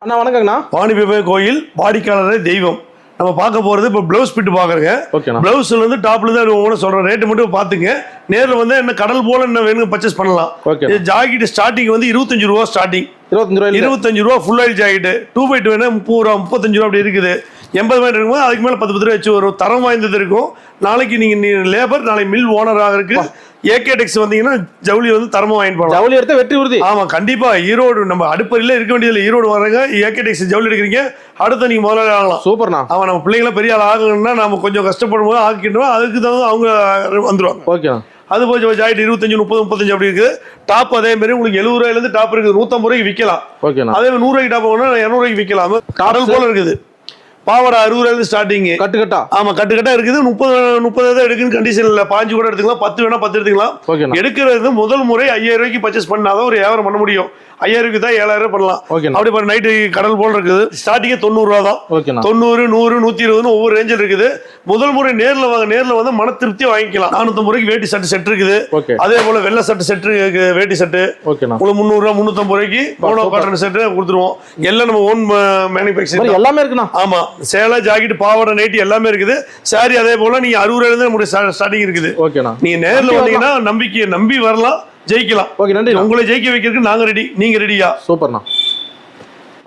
அண்ணா வணக்கங்கண்ணா. வாணிபேபை கோயில் வாடிக்கையாளரே தெய்வம். நம்ம பார்க்க போகிறது இப்போ ப்ளவுஸ் பிட்டு பார்க்குறேங்க. ஓகேண்ணா. ப்ளவுஸில் வந்து டாப்ல தான் ஒவ்வொன்று சொல்கிறேன், ரேட்டு மட்டும் பார்த்துங்க. நேரில் வந்து என்ன கடல் போல் என்ன வேணும் பர்ச்சேஸ் பண்ணலாம். ஓகே. ஜாக்கெட் ஸ்டார்டிங் வந்து 25 ரூபா ஸ்டார்டிங். 25 ரூபா ஃபுல் ஆயில் ஜாக்கெட்டு. 2x2 வேணா 30 ரூபா 35 ரூபா அப்படி இருக்குது. 80 ரூபாய் இருக்கும்போது அதுக்கு மேலே 10 ரூபா வச்சு வரும். தரம் வாய்ந்தது இருக்கும். நாளைக்கு நீங்கள் லேபர், நாளைக்கு மில் ஓனர் ஆகிறதுக்கு ஏகே டெக்ஸ் வந்தீங்கன்னா ஜவுளி வந்து தரமா வாங்கிட்டு போகலாம். ஜவுளி எடுத்து வெற்றி உறுதி. ஆமா கண்டிப்பா. ஈரோடு நம்ம அடுப்பறையில இருக்க வேண்டியதில்லை. ஈரோடு வர்றங்க ஏகே டெக்ஸ் ஜவுளி எடுக்கிறீங்க, அடுத்து நீங்க முதல்ல ஆகலாம். சூப்பர்ண்ணா. அவன் நம்ம பிள்ளைங்களாம் பெரிய ஆள் ஆகணும்னா நம்ம கொஞ்சம் கஷ்டப்படும் போது ஆக்கிட்டோம், அதுக்கு தான் அவங்க வந்துருவாங்க. ஓகே. அது போய் ஜாக்கெட் 25 30 35 அப்படி இருக்குது. டாப் அதே மாதிரி உங்களுக்கு 70 ரூபாயிலேருந்து டாப் இருக்குது. 150 ரூபாய்க்கு விற்கலாம். ஓகேண்ணா. அதே 100 ரூபாய்க்கு டாப் வாங்கினா 200 ரூபாய்க்கு விற்கலாம். கடல் போல இருக்குது. பாவாடை 60 ரூபாயிலிருந்து ஸ்டார்டிங். கட்டுக்கட்டா. ஆமா கட்டுக்கட்டா இருக்குது. 30 தான் எடுக்குன்னு கண்டிஷன் இல்லை. 5 கூட எடுத்துக்கலாம், 10 வேணா 10 எடுத்துக்கலாம். எடுக்கிறது முதல் முறை 5000 ரூபாய்க்கு பர்ச்சேஸ் பண்ணாதான் ஒரு வியாபாரம் பண்ண முடியும். 5000 ரூபாய்க்கு தான் 7000 பண்ணலாம். அப்படி பாரு, நைட்டு கடல் போல் இருக்குது. ஸ்டார்டிங்கே 90 ரூபா தான். 90 100 120 ஒவ்வொரு ரேஞ்சில் இருக்குது. முதல் முறை நேரில் வாங்க, நேரில் வந்து மன திருப்தியாக வாங்கிக்கலாம். 450 ரூபாய்க்கு வேட்டி சட்டு செட் இருக்குது. அதே போல வெள்ளை சட்டு செட் இருக்குது, வேட்டி சட்டு உங்களுக்கு 300 ரூபா 350 ரூபாய்க்கு மோனோ காட்டன் செட்டு கொடுத்துருவோம். எல்லாம் நம்ம ஓன் மேனுஃபேக்சர் எல்லாமே இருக்குண்ணா. ஆமா, சேலை ஜாக்கெட் பாவாடை நைட்டி எல்லாமே இருக்குது. சாரி அதே போல நீங்க 60 ரூபாயிலிருந்து நம்முடைய ஸ்டார்டிங் இருக்குது. நீங்க நேரில் வந்தீங்கன்னா நம்பிக்கையை நம்பி வரலாம், ஜெயிக்கலாம். ஓகே, நன்றி. உங்களை ஜெயிக்க வைக்கிறதுக்கு நாங்க ரெடி, நீங்க ரெடியா? சூப்பர்ண்ணா.